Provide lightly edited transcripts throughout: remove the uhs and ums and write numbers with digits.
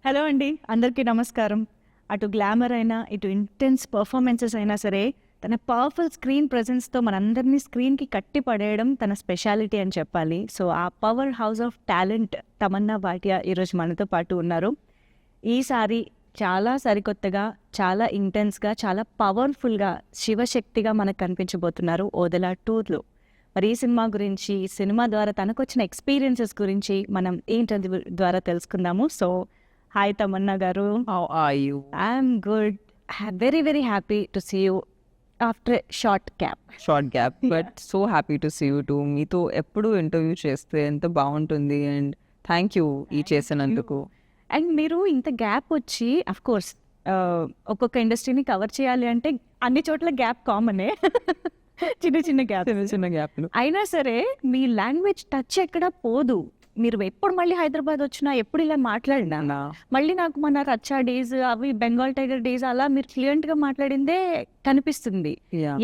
Hello అండి, అందరికీ నమస్కారం. అటు గ్లామర్ అయినా, ఇటు ఇంటెన్స్ పర్ఫార్మెన్సెస్ అయినా సరే, తన పవర్ఫుల్ స్క్రీన్ ప్రెజెన్స్‌తో మనందరినీ స్క్రీన్‌కి కట్టి పడేయడం తన స్పెషాలిటీ అని చెప్పాలి. సో, ఆ power house of talent Tamannaah Bhatia ఈరోజు మనతో పాటు ఉన్నారు. ఈసారి చాలా సరికొత్తగా, చాలా ఇంటెన్స్‌గా, చాలా పవర్‌ఫుల్‌గా, శివశక్తిగా మనకు కనిపించబోతున్నారు 'ఓదెల 2లో'. మరి ఈ సినిమా గురించి, ఈ సినిమా ద్వారా తనకొచ్చిన ఎక్స్‌పీరియన్సెస్ గురించి మనం ఈ ఇంటర్వ్యూ ద్వారా తెలుసుకుందాము. సో, హాయ్ తమన్నా గారు. How are you? I'm good. Very very happy to see you after a short gap. Short gap, but so happy to see you too. మీతో ఎప్పుడు ఇంటర్వ్యూ చేస్తే ఎంత బాగుంటుంది అండ్ థ్యాంక్ యూ ఈ చేసినందుకు. అండ్ మీరు ఇంత గ్యాప్ వచ్చి కోర్స్ ఒక్కొక్క ఇండస్ట్రీని కవర్ చేయాలి అంటే అన్ని చోట్ల గ్యాప్ కామనే. చిన్న చిన్న గ్యాప్. చిన్న చిన్న గ్యాప్లు. అయినా సరే మీ లాంగ్వేజ్ టచ్ ఎక్కడ పోదు. మీరు ఎప్పుడు మళ్ళీ హైదరాబాద్ వచ్చినా, ఎప్పుడు ఇలా మాట్లాడినా మళ్ళీ నాకు మన రచ్చా డేస్, అవి బెంగాల్ టైగర్ డేస్ అలా మీరు ఫ్లూయెంట్గా మాట్లాడిందే కనిపిస్తుంది.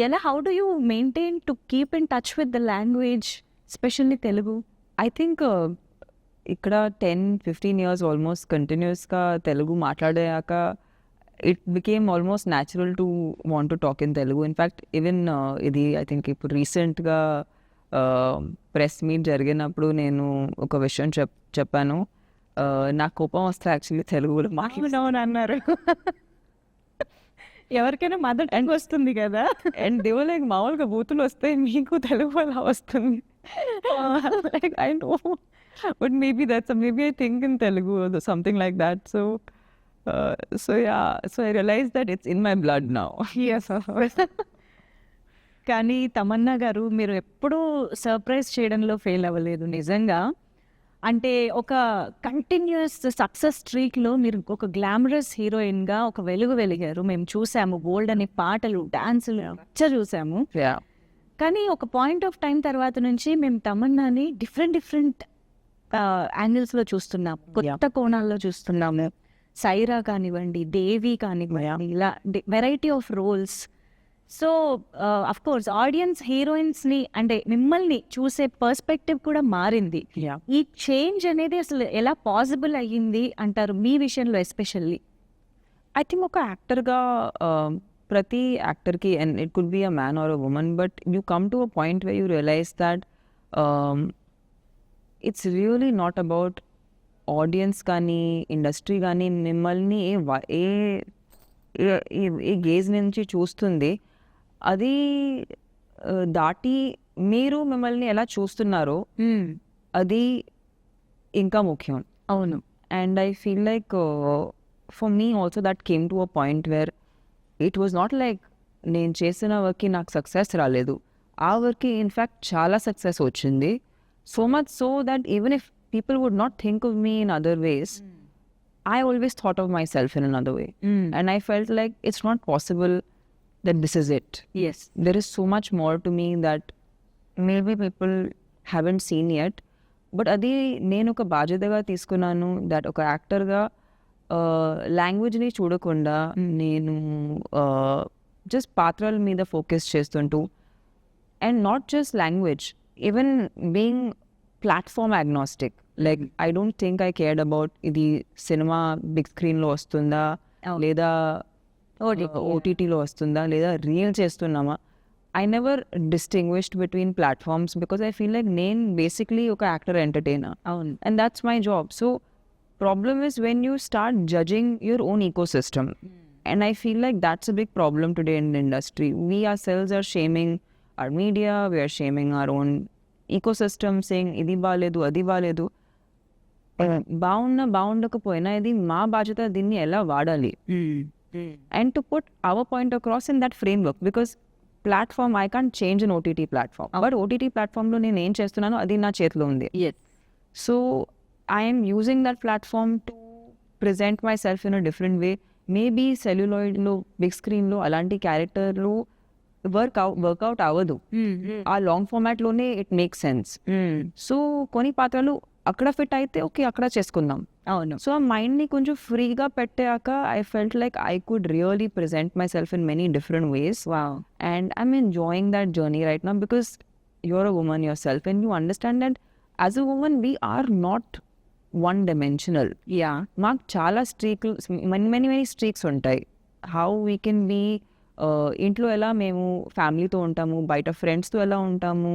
ఎలా how do you maintain to keep in touch with the language, specially Telugu? I think ఇక్కడ 10-15 ఇయర్స్ ఆల్మోస్ట్ కంటిన్యూస్గా తెలుగు మాట్లాడాక it became almost natural to want to talk in Telugu. In fact even ఇది ఐ థింక్ ఇప్పుడు రీసెంట్గా ప్రెస్ మీట్ జరిగినప్పుడు నేను ఒక విషయం చెప్పాను. నాకు కోపం వస్తే యాక్చువల్లీ తెలుగులో అవునవును అన్నారు. ఎవరికైనా మదర్ టంగ్ వస్తుంది కదా. అండ్ దే వర్ లైక్ మామూలుగా బూతులు వస్తే మీకు తెలుగు అలా వస్తుంది. Like I know but maybe I think in Telugu or something like that. So I realized that it's in my blood now. Yes, of course. కానీ తమన్నా గారు, మీరు ఎప్పుడూ సర్ప్రైజ్ చేయడంలో ఫెయిల్ అవ్వలేదు నిజంగా. అంటే ఒక కంటిన్యూస్ సక్సెస్ స్ట్రీక్లో మీరు ఒక గ్లామరస్ హీరోయిన్గా ఒక వెలుగు వెలిగారు. మేము చూసాము బోల్డ్ అనే పాటలు, డాన్సులు చూసాము. Yeah. కానీ ఒక పాయింట్ ఆఫ్ టైం తర్వాత నుంచి మేము తమన్నాని డిఫరెంట్ యాంగిల్స్లో చూస్తున్నాము, కొత్త కోణాల్లో చూస్తున్నాము. సైరా కానివ్వండి, దేవి కానివ్వండి, ఇలా variety of roles. So of course audience హీరోయిన్స్ని అంటే మిమ్మల్ని చూసే పర్స్పెక్టివ్ కూడా మారింది. Yeah. ఈ చేంజ్ అనేది అసలు ఎలా పాసిబుల్ అయ్యింది అంటారు మీ విషయంలో ఎస్పెషల్లీ? I think ఒక యాక్టర్గా ప్రతి యాక్టర్కి, and it could be a man or a woman, but you come to a point way you realise that it's really not about audience కానీ ఇండస్ట్రీ కానీ మిమ్మల్ని ఏ గేజ్ నుంచి చూస్తుంది, అది దాటి మీరు మిమ్మల్ని ఎలా చూస్తున్నారో అది ఇంకా ముఖ్యం. అవును. And I feel like for me also that came to a point where it was not like నేను చేసిన వర్క్కి నాకు సక్సెస్ రాలేదు, ఆ వర్క్కి ఇన్ఫ్యాక్ట్ చాలా సక్సెస్ వచ్చింది. So much so that even if people would not think of me in other ways, I always thought of myself in another way. And I felt like it's not possible that this is it. Yes. There is so much more to me that maybe people haven't seen yet. But అది నేను ఒక బాధ్యతగా తీసుకున్నాను, that ఒక యాక్టర్గా లాంగ్వేజ్ని చూడకుండా నేను just పాత్రల మీద ఫోకస్ చేస్తుంటూ, and not just language, even being platform agnostic. Like I don't think I cared about ఇది సినిమా బిగ్ స్క్రీన్లో వస్తుందా, లేదా ఓటీటీలో వస్తుందా, లేదా రీల్ చేస్తున్నామా. I never distinguished between platforms because I feel like నేను basically ఒక యాక్టర్ ఎంటర్టైనర్, అవును. and that's my job. So problem is when you start judging your own ecosystem, and I feel like that's a big problem today in the industry. We ourselves are shaming our media, we are shaming our own ecosystem, saying ఇది బాలేదు అది బాలేదు. బాగుండకపోయినా ఇది మా బాధ్యత, దీన్ని ఎలా వాడాలి, and to put our point across in that framework, because platform I can't change on OTT platform, but OTT ప్లాట్ఫామ్లో నేను ఏం చేస్తున్నానో అది నా చేతిలో ఉంది. So I'm using that platform to present my self in a different way. Maybe సెల్యులాయిడ్లో big స్క్రీన్లో అలాంటి క్యారెక్టర్లు వర్కౌట్ అవ్వదు, ఆ లాంగ్ ఫార్మాట్లోనే ఇట్ మేక్ సెన్స్. సో కొన్ని పాత్రలు అక్కడ ఫిట్ అయితే ఓకే, అక్కడ చేసుకుందాం. అవును. సో ఆ మైండ్ని కొంచెం ఫ్రీగా పెట్టాక I felt like I could really present my self in many different ways. Wow. And I'm enjoying that journey right now because you're a woman yourself and you understand that as a woman we are not one dimensional. Yeah మాకు చాలా many streaks ఉంటాయి. How we can be ఇంట్లో ఎలా మేము ఫ్యామిలీతో ఉంటాము, బయట ఫ్రెండ్స్తో ఎలా ఉంటాము,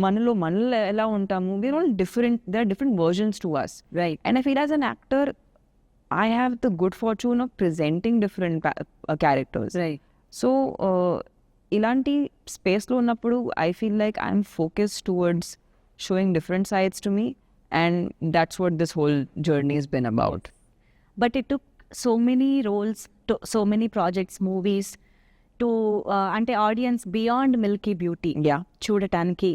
మనలో ఎలా ఉంటాము. We are all different. They are different versions to us. Right and I feel as an actor I have the good fortune of presenting different characters. Right So, ఇలాంటి స్పేస్లో ఉన్నప్పుడు I feel like I'm focused towards showing different sides to me, and that's what this whole journey has been about. but it took so many roles, so many projects, movies to అంటే audience beyond Milky beauty Yeah. చూడటానికి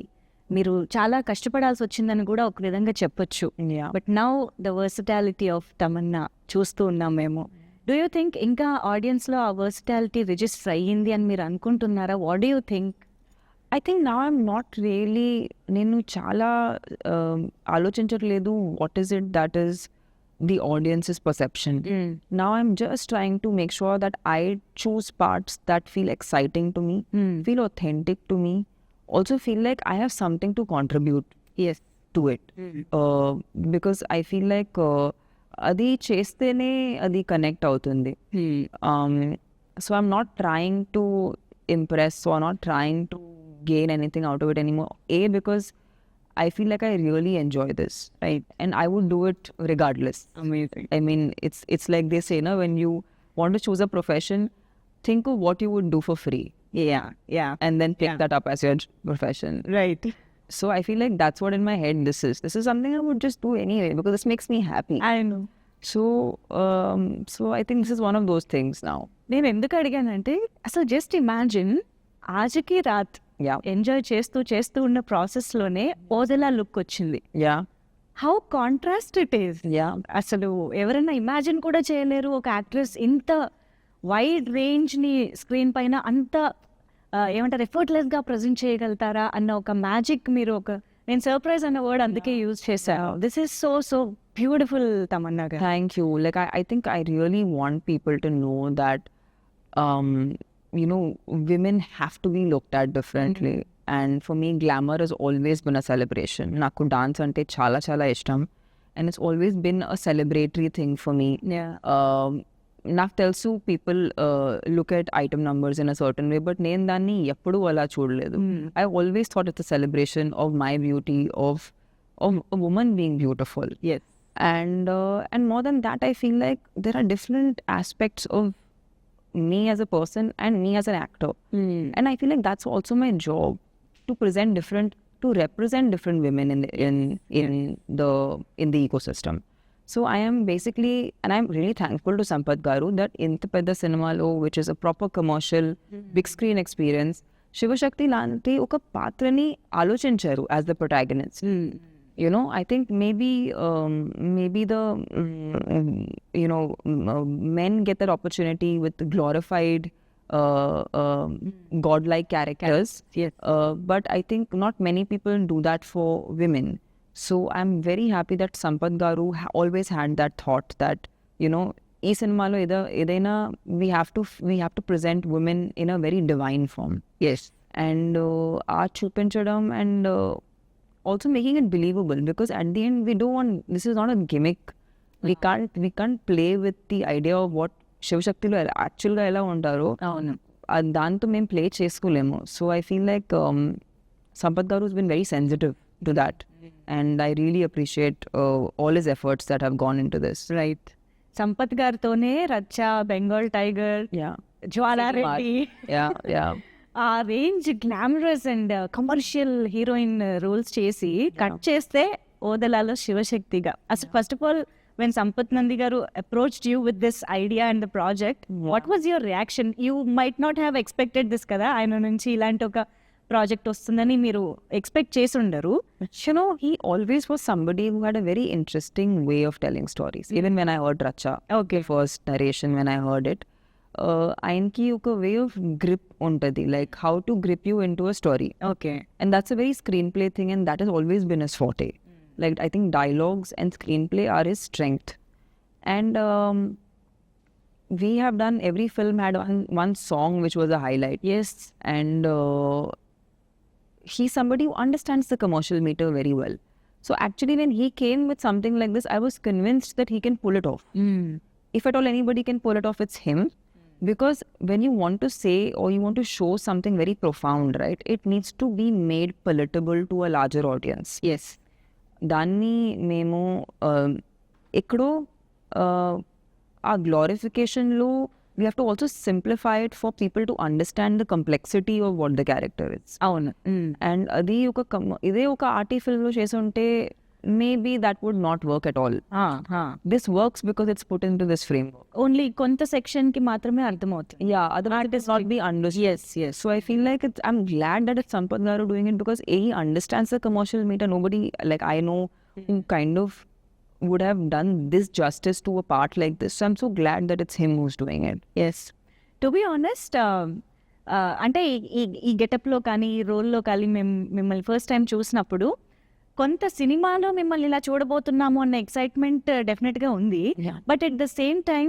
మీరు చాలా కష్టపడాల్సి వచ్చిందని కూడా ఒక విధంగా చెప్పొచ్చు. Yeah. But now the versatility of Tamannaah చూస్తూ ఉన్నాం మేము. డూ యూ థింక్ ఇంకా ఆడియన్స్లో ఆ వర్సిటాలిటీ రిజిస్టర్ అయ్యింది అని మీరు అనుకుంటున్నారా? What do you think? I think now I'm not really, నేను చాలా ఆలోచించట్లేదు what is it that is the audience's perception. Now I'm just trying to make sure that I choose parts that feel exciting to me, feel authentic to me, also feel like I have something to contribute to it. Because I feel like అది చేస్తేనే అది connect అవుతుంది. So I'm not trying to impress, so I'm not trying to gain anything out of it anymore. Because I feel like I really enjoy this, right? And I would do it regardless. Amazing. I mean, it's like they say, no, when you want to choose a profession, think of what you would do for free, yeah and then pick Yeah. that up as your profession. Right. So I feel like that's what in my head this is. This is something I would just do anyway because this makes me happy. I know. So I think this is one of those things now. నేను ఎందుకు అడిగానంటే అసలు just imagine ఆజకి రాత్ Yeah. Enjoy చేస్తూ ఉన్న ప్రాసెస్లోనే Odela look వచ్చింది. Yeah. How contrast it is. Yeah. అసలు ఎవరైనా imagine కూడా చేయలేరు ఒక యాక్ట్రెస్ ఇంత వైడ్ రేంజ్ని స్క్రీన్ పైన అంత ఏమంటారు ఎఫర్ట్లెస్గా ప్రజెంట్ చేయగలుగుతారా అన్న ఒక మ్యాజిక్ మీరు నేను సర్ప్రైజ్ అన్న వర్డ్ అందుకే యూజ్ చేశాను. This is so beautiful Tamannaah గారు. Thank you. Like I think I really want people to know that women have to be looked at differently. And for me, glamour has always been a celebration. Naku dance ante chala ishtam, and it's always been a celebratory thing for me. నాకు తెలుసు people look at item numbers in a certain way, but నేను దాన్ని ఎప్పుడూ అలా చూడలేదు. I always thought it's a celebration of my beauty, of women being beautiful. Yes. And more than that, I feel like there are different aspects of me as a person and me as an actor. And I feel like that's also my job, to represent different women in the ecosystem. So I am basically, and I'm really thankful to Sampath Garu that inta pedda cinemalo, which is a proper commercial big screen experience, Shivashakti lanti oka patrani alochincharu as the protagonist. I think maybe the men get that opportunity with glorified godlike characters. Yes. But I think not many people do that for women. So I'm very happy that Sampath Garu always had that thought that ee cinemalo edaina we have to present women in a very divine form. Yes. And chupinchadam and also making it believable, because at the end we don't want, this is not a gimmick. We can't play with the idea of what Shivashakti lo actual ga ela untaro. అవును. దాంతో మేము play చేసుకోలేము. So I feel like Sampath గారు has been very sensitive to that, and I really appreciate all his efforts that have gone into this. Right. Sampath గారితోనే రచ్చా, Bengal tiger, Yeah. Jwala Reddy, Yeah. ఆ range glamorous and commercial heroine roles చేసి cut చేస్తే ఓదలాలో శివశక్తిగా. అసలు first of all when Sampath Nandi గారు approached you with this idea and the project, what was your reaction? You might not have expected this కదా, ఆయన నుంచి ఇలాంటి ఒక ప్రాజెక్ట్ వస్తుందని మీరు ఎక్స్పెక్ట్ చేసి ఉండరు. He always was somebody who had a very interesting way of telling stories. Even when I heard Racha, first narration, when I heard it, ఆయనకి ఒక వే ఆఫ్ గ్రిప్ ఉంటుంది, like how to grip you in to a story. Okay. And that's a very screenplay thing, and that has always been his forte. Like, I think dialogues and screenplay are his strength. And we have done, every film had one song which was a highlight. Yes. And he's somebody who understands the commercial meter very well. So actually when he came with something like this, I was convinced that he can pull it off. If at all anybody can pull it off, it's him. Because when you want to say or you want to show something very profound, right, it needs to be made palatable to a larger audience. Yes దాన్ని మేము ఎక్కడో ఆ గ్లోరిఫికేషన్లో we have to also simplify it for people to understand the complexity of what the character it's. అవును. And అది ఇదే ఒక arty ఫిల్మ్లో చేసి ఉంటే maybe that would not work at all. This works because it's put in to this frame. Only కొంత section కి మాత్రమే అర్థమవుతుంది. Yeah, otherwise it is not be understood. Yes. So I feel like I'm glad that it's Sampath Garu doing it because he understands the commercial meter. Nobody like I know who kind of would have done this justice to a part like this. So I'm so glad that it's him who's doing it. Yes to be honest అంటే ఈ గెటప్లో కానీ ఈ రోల్లో కానీ మిమ్మల్ని first time చూసినప్పుడు కొంత సినిమాలో మిమ్మల్ని ఇలా చూడబోతున్నాము అన్న ఎక్సైట్మెంట్ డెఫినెట్గా ఉంది. Yeah. But at the same time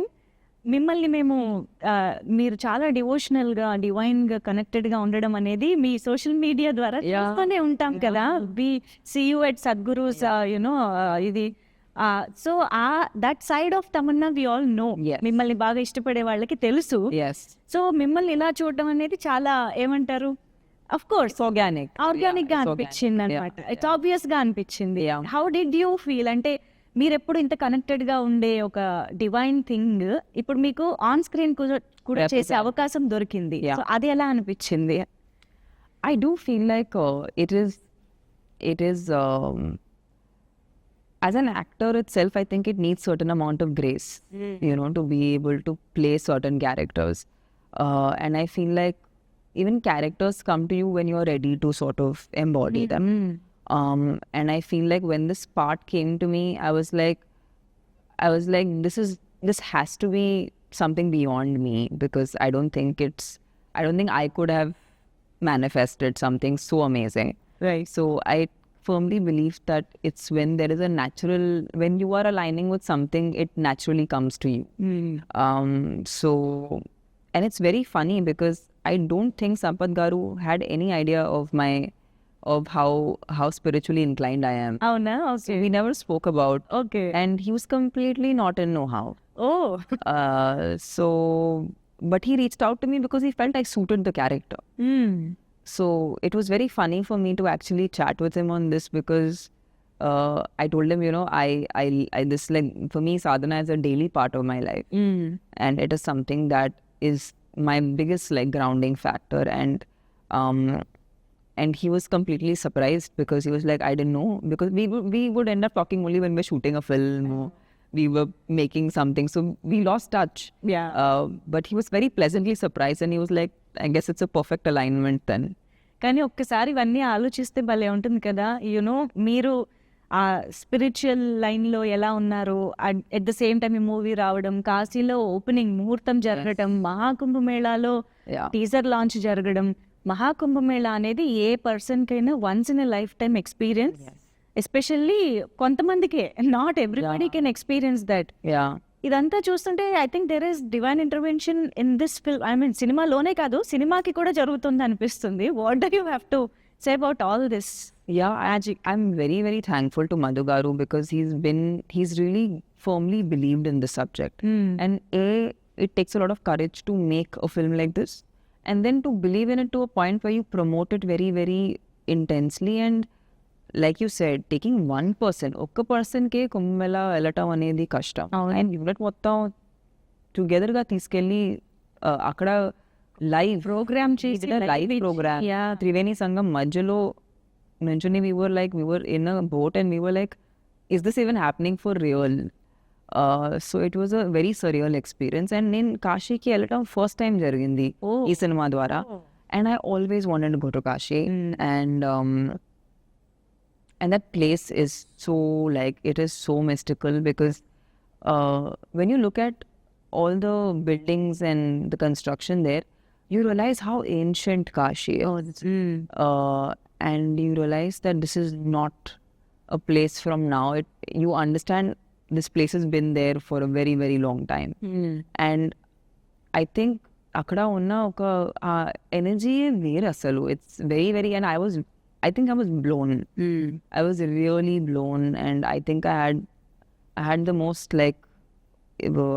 మిమ్మల్ని మేము మీరు చాలా డివోషనల్గా డివైన్గా కనెక్టెడ్గా ఉండడం అనేది మీ సోషల్ మీడియా ద్వారా Yeah. చూస్తూనే ఉంటాం కదా. We see you at Sadhguru's you know ఇది so that side of Tamannaah we all know. Yes. మిమ్మల్ని బాగా ఇష్టపడే వాళ్ళకి తెలుసు. Yes. సో మిమ్మల్ని ఇలా చూడడం అనేది చాలా ఏమంటారు of course It's organic. Organic గా Yeah, it's అనిపించింది organic. అనమాట. Yeah. ఇట్స్ ఆబ్వియస్ గా అనిపించింది. Yeah. How did you feel అంటే మీరు ఎప్పుడు ఇంత కనెక్టెడ్ గా ఉండే ఒక డివైన్ థింగ్ ఇప్పుడు మీకు ఆన్ స్క్రీన్ కూడా చేసే Represent. అవకాశం దొరికింది. Yeah. సో అది ఎలా అనిపించింది? I do feel like it is as an actor itself, I think it needs certain amount of grace, you know, to be able to play certain characters. And I feel like even characters come to you when you're ready to sort of embody them. And I feel like when this part came to me, I was like, this has to be something beyond me because I don't think I could have manifested something so amazing. Right. So I firmly believe that it's when there is when you are aligning with something, it naturally comes to you. So, and it's very funny because I don't think Sampath Garu had any idea of how spiritually inclined I am. అవునా? So okay we never spoke about, okay and he was completely not in know-how. Oh So, but he reached out to me because he felt I suited the character. So it was very funny for me to actually chat with him on this because I told him, you know, I this like for me sadhana is a daily part of my life, and it is something that is my biggest like grounding factor. And he was completely surprised because he was like, I didn't know, because we would end up talking only when we're shooting a film or we were making something, so we lost touch. Yeah But he was very pleasantly surprised and he was like, I guess it's a perfect alignment then. కానీ ఒక్కసారి ఇవన్నీ ఆలోచిస్తే భలే ఉంటుంది కదా. You know మీరు ఆ spiritual లైన్లో ఎలా ఉన్నారు, ఎట్ ద సేమ్ టైం ఈ మూవీ రావడం, కాశీలో ఓపెనింగ్ ముహూర్తం జరగడం, మహాకుంభమేళాలో Yeah. టీజర్ లాంచ్ జరగడం. మహాకుంభమేళా అనేది ఏ పర్సన్కైనా once in a life time experience. Especially కొంతమందికే, not everybody can experience that. Yeah. ఇదంతా చూస్తుంటే I think there is divine intervention in this film. I mean సినిమాలోనే కాదు, సినిమాకి కూడా జరుగుతుంది అనిపిస్తుంది. What do you have to say about all this? Yeah, I'm very, very thankful to Madhu Garu because he's really firmly believed in the subject. And it takes a lot of courage to make a film like this. And then to believe in it to a point where you promote it very, very intensely. And like you said, taking one person, ఒక్క పర్సన్కే కుంభమేళా వెళ్ళటం అనేది కష్టం. అవును. And unit మొత్తం టుగెదర్గా తీసుకెళ్ళి అక్కడ live programme చేసి live programme Yeah. Triveni సంఘం మధ్యలో నుంచుని we were in a boat and we were like, is this even happening for real? So it was a very surreal experience. And నేను కాశీకి వెళ్ళటం ఫస్ట్ టైం జరిగింది Oh. ఈ cinema ద్వారా. And I always wanted to go to Kashi. And that place is so like, it is so mystical because when you look at all the buildings and the construction there, you realize how ancient Kashi is. And you realize that this is not a place from now. You understand this place has been there for a very, very long time. And I think అక్కడ ఉన్న ఒక energy వేరు అసలు. It's very very, and I was I think I was blown. I was really blown, and I think I had the most like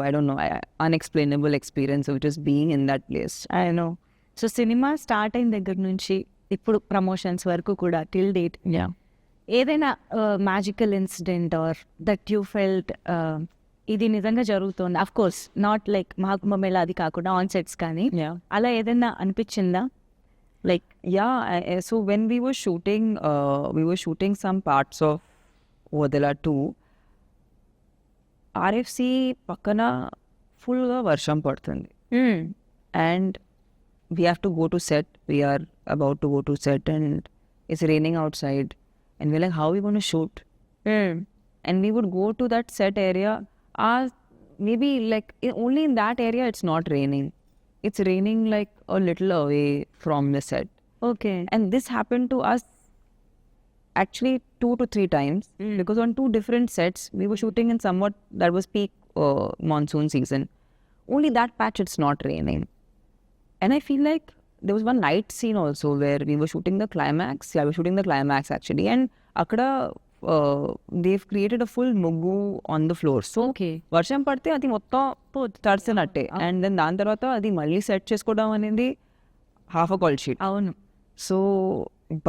I don't know, unexplainable experience of just being in that place. I know. So cinema start అయిన దగ్గర నుంచి ఇప్పుడు promotions వరకు కూడా till date Yeah. ఏదైనా magical incident or that you felt ఇది నిజంగా జరుగుతుంది, of course not like Maha Kumbh Mela అది కాకుండా ఆన్ సెట్స్ కానీ Yeah. అలా ఏదైనా అనిపించిందా? Like Yeah, so when we were shooting some parts of Vadala 2, RFC పక్కన ఫుల్గా వర్షం పడుతుంది. And we have to go to set. We are about to go to set and it's raining outside. And we're like, how are we going to shoot? And we would go to that set area. Maybe like only in that area it's not raining. It's raining like a little away from the set. Okay. And this happened to us actually 2 to 3 times because on 2 different sets we were shooting in somewhat that was peak monsoon season. Only that patch it's not raining. And I feel like there was one night scene also where we were shooting the climax. Yeah, we were shooting the climax actually. And akkada they've created a full muggu on the floor. So okay. వర్షం పడితే అది మొత్తం తడిసినట్టే. And then దాని తర్వాత అది మళ్ళీ set చేసుకోవడం అనేది హాఫ్ అ కాల్ షీట్. అవును. So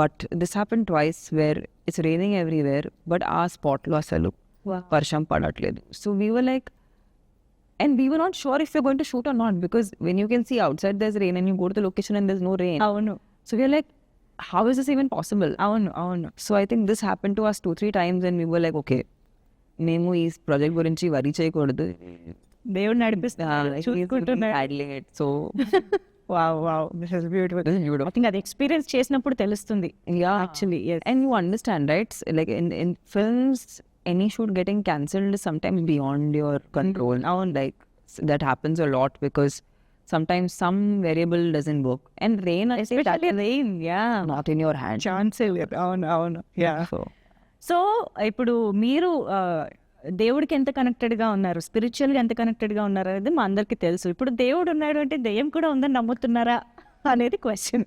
but this happen twice where it's raining everywhere but ఆ స్పాట్లో అసలు వర్షం పడట్లేదు. So we were like, and we were not sure if we're going to shoot or not because when you can see outside there's rain and you go to the location and there's no rain. అవును. So we're like, how is this even possible? అవును. అవును. So I think this happened to us 2-3 times and we were like, okay, మేము ఈ project గురించి worry చేయకూడదు. దేవుడు నడిపిస్తున్నారు, చూసుకుంటున్నారు. So wow wow, this is beautiful. I think అది ఎక్స్పీరియన్స్ చేసినప్పుడు తెలుస్తుంది. yeah, actually and you understand, right? Like in films, any shoot getting cancelled is sometimes beyond your control. Like that happens a lot because sometimes some variable doesn't work. And rain, I say that is rain, yeah, not in your hand. ఛాన్సే లేదు. అవును. అవును. Yeah. So so ఇప్పుడు మీరు దేవుడికి ఎంత కనెక్టెడ్గా ఉన్నారు, స్పిరిచువల్గా ఎంత కనెక్టెడ్గా ఉన్నారు అనేది మా అందరికీ తెలుసు. ఇప్పుడు దేవుడు ఉన్నాడు అంటే దెయ్యం కూడా ఉందని నమ్ముతున్నారా అనేది క్వశ్చన్.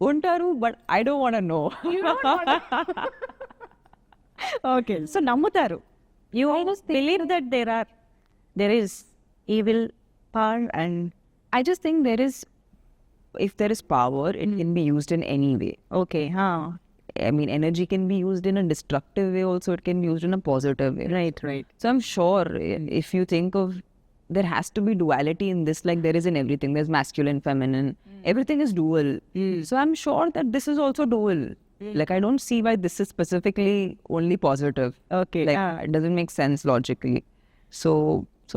ఉంటారు, but I don't want to know. Okay. So నమ్ముతారు. You believe that there is evil power and I just think if there is power, it can be used in any way. Okay. I mean, energy can be used in a destructive way also, it can be used in a positive way. Right. Right. So I'm sure if you think of, there has to be duality in this, like there is in everything. There's masculine, feminine. Everything is dual. So I'm sure that this is also dual. Like I don't see why this is specifically only positive. Okay. Like it doesn't make sense logically. So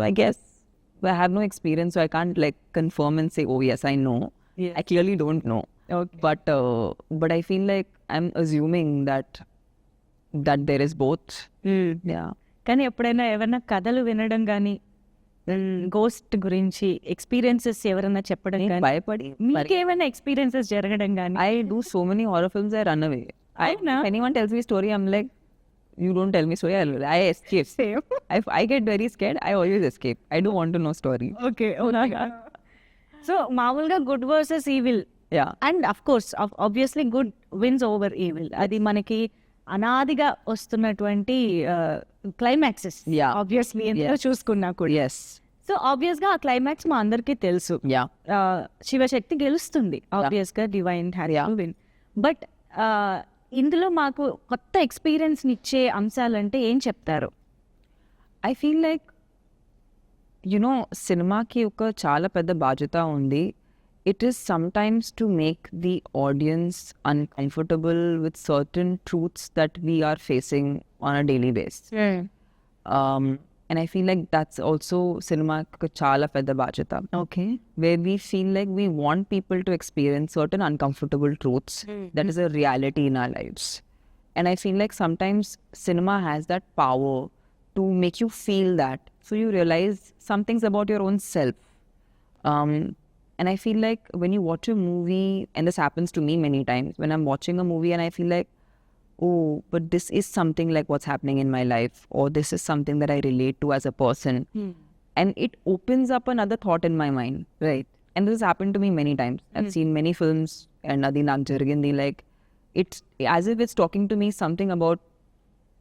I guess I have no experience, so I can't like confirm and say, oh yes, I know. Yeah. I clearly don't know. Okay. But I feel like I'm assuming that there is both. Yeah. కానీ ఎప్పుడైనా ఏమైనా కథలు వినడం కానీ ghost గురించి experiences ఎవరైనా చెప్పడం కానీ భయపడి మీకేమైనా ఎక్స్పీరియన్సెస్ జరగడం కానీ? I do so many horror films, I run away. అవునా? If anyone tells me story, I'm like, you don't tell me story, I escape. Same. If I get very scared, I always escape. I don't want to know story. Okay. So మామూలుగా good versus evil, Yeah. And of course obviously good wins over evil, అది మనకి అనాదిగా వస్తున్నటువంటి climaxes. Yeah. Obviously ఎంత చూసుకున్నా కూడా. Yes. So ఆబ్వియస్గా ఆ క్లైమాక్స్ మా అందరికీ తెలుసు. Yeah. శివశక్తి గెలుస్తుంది, ఆబ్వియస్గా divine has to win. But ఇందులో మాకు కొత్త ఎక్స్పీరియన్స్ని ఇచ్చే అంశాలంటే ఏం చెప్తారు? I feel like, you know, సినిమాకి ఒక చాలా పెద్ద బాధ్యత ఉంది. It is sometimes to make the audience uncomfortable with certain truths that we are facing on a daily basis. And I feel like that's also cinema ka chala pedda bajata, okay. where we feel like we want people to experience certain uncomfortable truths that is a reality in our lives. And I feel like sometimes cinema has that power to make you feel that, so you realize some things about your own self. And I feel like when you watch a movie, and this happens to me many times, when I'm watching a movie and I feel like, oh, but this is something like what's happening in my life, or this is something that I relate to as a person. And it opens up another thought in my mind, right? and this has happened to me many times. I've seen many films and adi nak jarigindi, like it's as if it's talking to me something about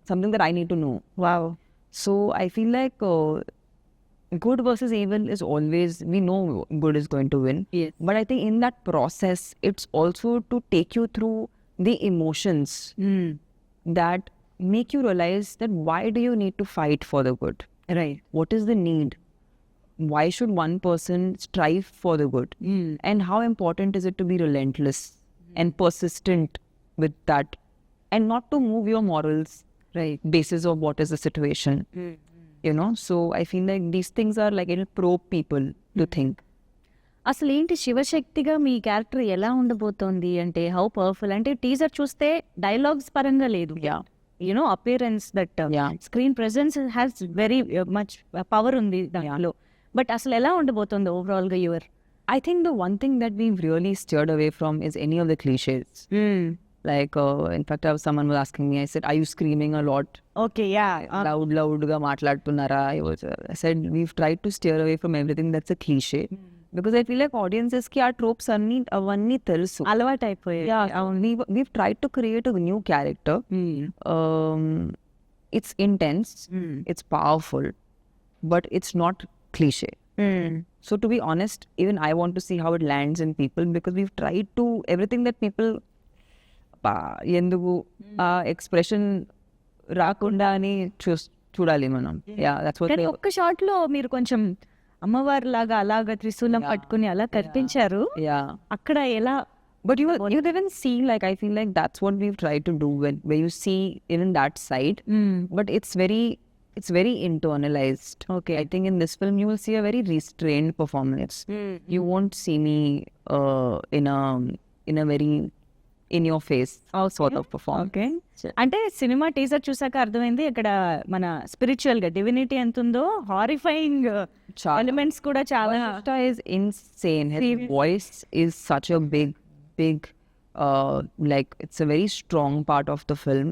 something that I need to know. Wow. So I feel like good versus evil is always, we know good is going to win. Yes. But I think in that process, it's also to take you through the emotions that make you realize that why do you need to fight for the good? Right. What is the need? Why should one person strive for the good? And how important is it to be relentless and persistent with that, and not to move your morals Right. basis of what is the situation? You know, so I feel like these things are like, it'll probe people to think. అసలు ఏంటి శివశక్తిగా మీ character ఎలా ఉండబోతోంది అంటే how powerful అంటే teaser చూస్తే dialogues పరంగా లేదు Yeah. You know appearance that Yeah. Screen presence has very much power ఉంది దాంట్లో బట్ అసలు ఎలా ఉండబోతోంది ఓవరాల్ గా your I think the one thing that we've really steered away from is any of the cliches. Like, in fact, someone was asking me, I said, are you screaming a lot? Okay yeah Loud ga maatladutunnara? I said, we've tried to steer away from everything that's a cliche. Because I feel like audiences ki our tropes avanni telusu. అలవాటు అయిపోయాయి Yeah, we've tried to create a new character. It's intense, it's powerful, but it's not cliche. So to be honest, even I want to see how it lands in people, because we've tried to, everything that people ఎందుకు ఆ expression రాకుండా అని చూడాలి మనం. Yeah, that's what కానీ ఒక్క shot లో మీరు కొంచెం అమ్మవారి లాగా అలాగా త్రిశూలం పట్టుకుని అలా కనిపించారు yeah. అక్కడ ఎలా But you even see, like, I feel like that's what we've tried to do where you see even that side. But it's very internalized. Okay. I think in this film you will see a very restrained performance. You won't see me in a very in your face sort of performance. Okay అంటే cinema teaser చూసాక అర్థమైంది ఇక్కడ మన spiritual గా divinity ఎంత ఉందో horrifying Chala. Elements కూడా చాలా Vashishta is insane. His voice is such a big like, it's a very strong part of the film.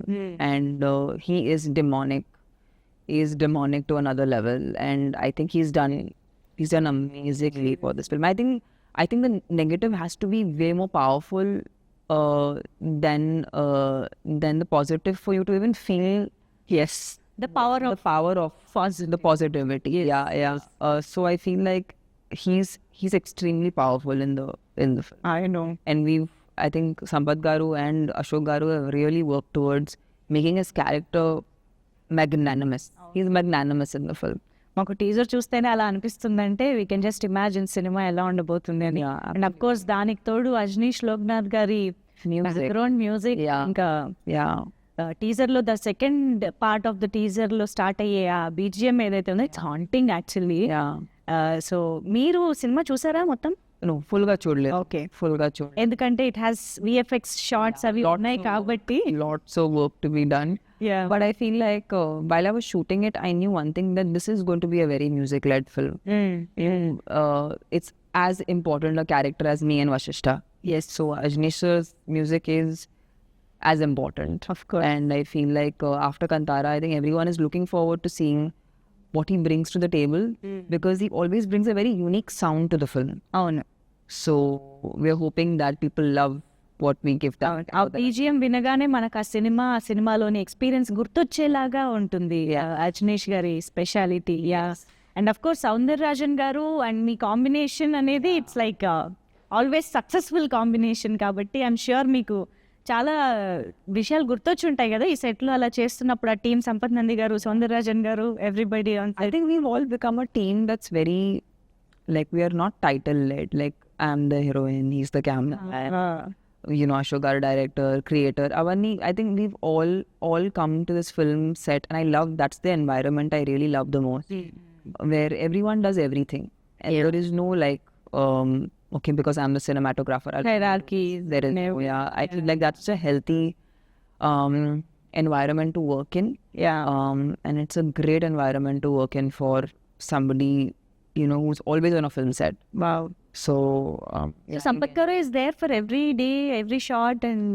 And he is demonic. He is demonic to another level, and I think he's done amazingly for this film. I think the negative has to be way more powerful than the positive for you to even feel, yes, the power the power of the positivity. Yeah. So I feel like he's extremely powerful in the film. I know And I think Sampath Garu and Ashok Garu have really worked towards making his character magnanimous. He's magnanimous in the film. మాకు teaser చూస్తేనే అలా అనిపిస్తుందంటే we can just imagine cinema ఎలా ఉండబోతుంది అని Yeah, and of course దానికి తోడు అజనీష్ లోక్నాథ్ గారి Music. Background music Yeah. ఇంకా Yeah. టీజర్ లో the second part of the teaser లో స్టార్ట్ అయ్యే ఆ బీజిఎం ఏదైతే ఉందో it's haunting actually Yeah. So మీరు సినిమా చూసారా మొత్తం No, full ga చూడలేదు. ఓకే Full ga చూడలేదు. ఎందుకంటే ఇట్ హ్యాస్ విఎఫ్ఎక్స్ షార్ట్స్ అవి ఉన్నాయి కాబట్టి Lots of work to be done. But I feel like while I was shooting it, I knew one thing, that this is going to be a very music-led film. It's as important a character as me and Vashishta. Yes. So Ajnesh's music is as important. Of course. And I feel like after Kantara, I think everyone is looking forward to seeing what he brings to the table, because he always brings a very unique sound to the film. అవును So we're hoping that people love what we give them. ఆ BGM వినగానే మనకు ఆ సినిమాలోని experience గుర్తొచ్చేలాగా ఉంటుంది అజనీష్ గారి speciality yeah and of course Soundararajan గారు and me combination అనేది it's like always successful combination కాబట్టి ఐఎమ్ ష్యూర్ మీకు చాలా విషయాలు గుర్తొచ్చి ఉంటాయి కదా ఈ సెట్ లో అలా చేస్తున్నప్పుడు ఆ టీం సంపత్ నంది గారు సౌందరరాజన్ గారు everybody I think we've all become a team that's very, like, we are not title led. Like, I'm the heroine, he's the cameraman. You know, Ashok Garu, director, creator. Avanni, I think we've all come to this film set, and I love, that's the environment I really love the most, where everyone does everything, and there is no like, okay, because I'm the cinematographer, Hierarchy, there is no, I feel like that's a healthy environment to work in. And it's a great environment to work in for somebody, you know, who's always on a film set. Wow. So Sampath garu is there for every day every shot and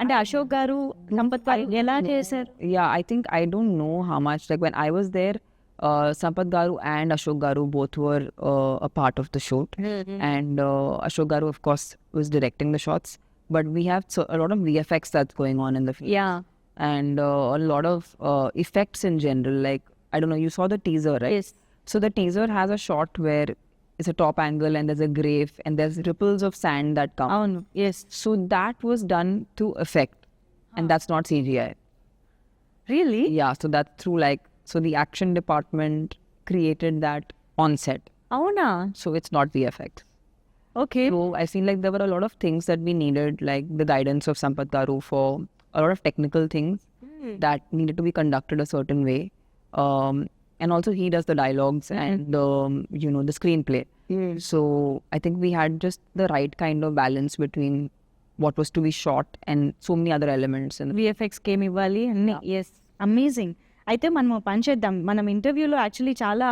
అంటే అశోక్ గారు సంపత్ గారు ఎలా చేశారు yeah, I think I don't know how much, like, when I was there, Sampath Garu and Ashok Garu both were a part of the shoot. And Ashok Garu, of course, was directing the shots. But we have a lot of VFX that's going on in the film. Yeah. And a lot of effects in general. Like, I don't know, you saw the teaser, right? Yes. So the teaser has a shot where it's a top angle and there's a grave and there's ripples of sand that come. అవును. Yes. So that was done to effect. And that's not CGI. Really? Yeah, so that's through so the action department created that on set. అవునా? So it's not VFX. Okay. So I feel like there were a lot of things that we needed, like the guidance of Sampath Garu for a lot of technical things that needed to be conducted a certain way. And also he does the dialogues and, the screenplay. So I think we had just the right kind of balance between what was to be shot and so many other elements. And విఎఫ్ఎక్స్కి ఏమి ఇవ్వాలి అన్ని. Yes, amazing. అయితే మనం పని చేద్దాం. మనం ఇంటర్వ్యూలో యాక్చువల్లీ చాలా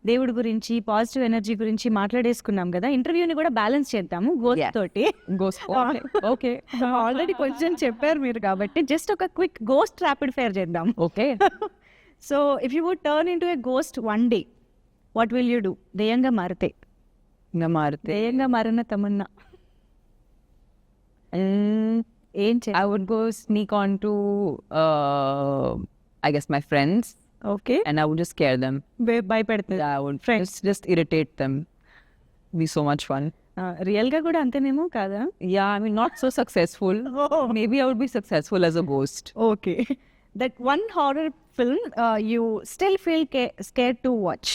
దేవుడి గురించి, పాజిటివ్ ఎనర్జీ గురించి మాట్లాడేసుకున్నాం కదా. ఇంటర్వ్యూని కూడా బ్యాలెన్స్ చేద్దాము గోస్ట్ తోటి. goes ఓకే, ఆల్రెడీ కొంచెం చెప్పారు మీరు కాబట్టి జస్ట్ ఒక క్విక్ గోస్ట్ ర్యాపిడ్ ఫైర్ చేద్దాం. okay. So if you would turn into a ghost one day, what will you do? దెయ్యంగా మారితే. Namarate. దెయ్యంగా మారిన తమన్నా ఏం చే I would go sneak on to, I guess, my friends, okay, and I would just scare them. భయపెడుతుంది. Yeah, I would Friends. just irritate them. Be so much fun. రియల్గా కూడా అంతేనేమో కాదా? Yeah, I mean, not so successful. Maybe I would be successful as a ghost. Okay, that one horror film you still feel scare to watch.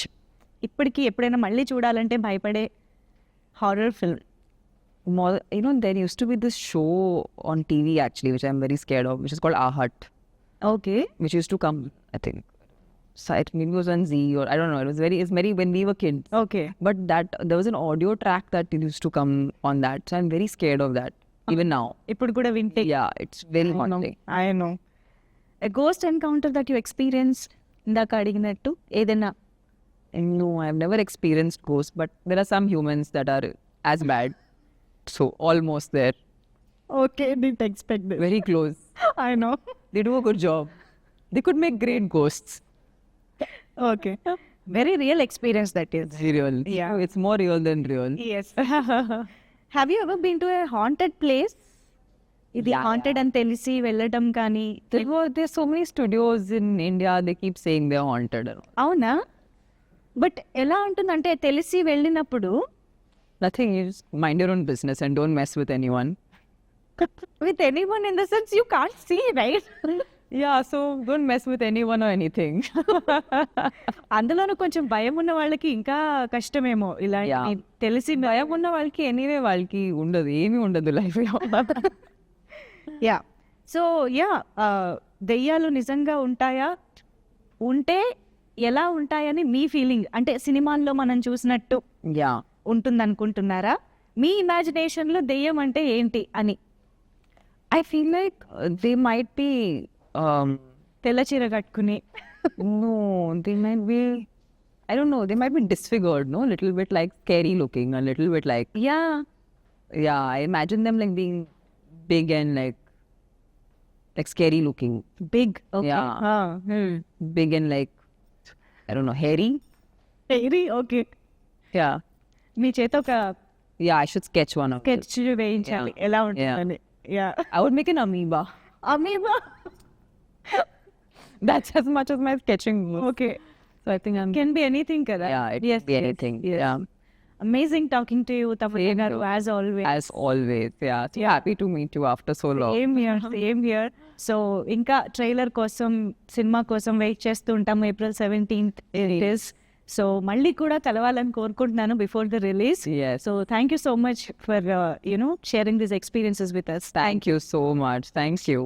ఇప్పటికీ ఎప్పుడైనా మళ్ళీ చూడాలంటే భయపడే horror film. More, there used to be this show on TV actually, which I'm very scared of, which is called Ahat, okay. which used to come, I think, maybe it was on Z, or I don't know. It's very when we were kids. Okay. But there was an audio track that used to come on that, so I'm very scared of that even now. ఇప్పుడు కూడా వింటే. Yeah, it's very haunting. I know. A ghost encounter that you experience, ఇందాక అడిగినట్టు ఏదైనా. No, I've never experienced ghosts, but there are some humans that are as bad. So almost there, okay, did expect this. very close. I know. They do a good job. They could make great ghosts. Okay, very real experience that is. Very real. Yeah. It's more real than real. Yes. Have you ever been to a haunted place? ఇది Yeah, haunted అని తెలిసి వెళ్ళడం కానీ. There's so many studios in India, they keep saying they're haunted and all. అవునా? But ఎలా ఉంటుందంటే తెలిసి వెళ్ళినప్పుడు Nothing, you just mind your own business and don't mess with anyone. With anyone in the sense you can't see, right? Yeah, so don't mess with anyone or anything. అందులోనూ కొంచెం భయం ఉన్న వాళ్ళకి ఇంకా కష్టమేమో. ఇలా Yeah. తెలిసి భయం ఉన్న వాళ్ళకి ఎనీవే వాళ్ళకి ఉండదు, ఏమీ ఉండదు లైఫ్లో. యా. సో యా, దెయ్యాలు నిజంగా ఉంటాయా? ఉంటే ఎలా ఉంటాయని మీ ఫీలింగ్? అంటే సినిమాల్లో మనం చూసినట్టు Yeah. ఉంటుంది అనుకుంటున్నారా? మీ ఇమాజినేషన్లో దెయ్యం అంటే ఏంటి అని? I feel like they might be, తెల్ల చీర కట్టుకుని. no, they might be, I don't know, they might be disfigured, no? A little bit like scary looking, a little bit like, yeah, yeah, I imagine them like being big and like scary looking. Big. Yeah. Big and like, I don't know, hairy? Okay. Yeah. మీ చేత ఒక Yeah, I should sketch one of them. Sketch వేయించాలి ఎలా ఉంటుందని. Yeah. I would make an amoeba. Amoeba. That's as much as my sketching goes. Okay, So I think I'm... can be anything కదా. Yeah, it can be anything. Yeah. Amazing talking to you తపయ్య Same garu, here. As always. As always. Yeah. So happy to meet you after so long. Same here. So ఇంకా trailer కోసం, cinema కోసం wait చేస్తూ ఉంటాము. April 17th it is. So మళ్ళీ కూడా కలవాలని కోరుకుంటున్నాను before the release. Yes. So thank you so much for sharing this experiences with us. Thank you so much. Thank you.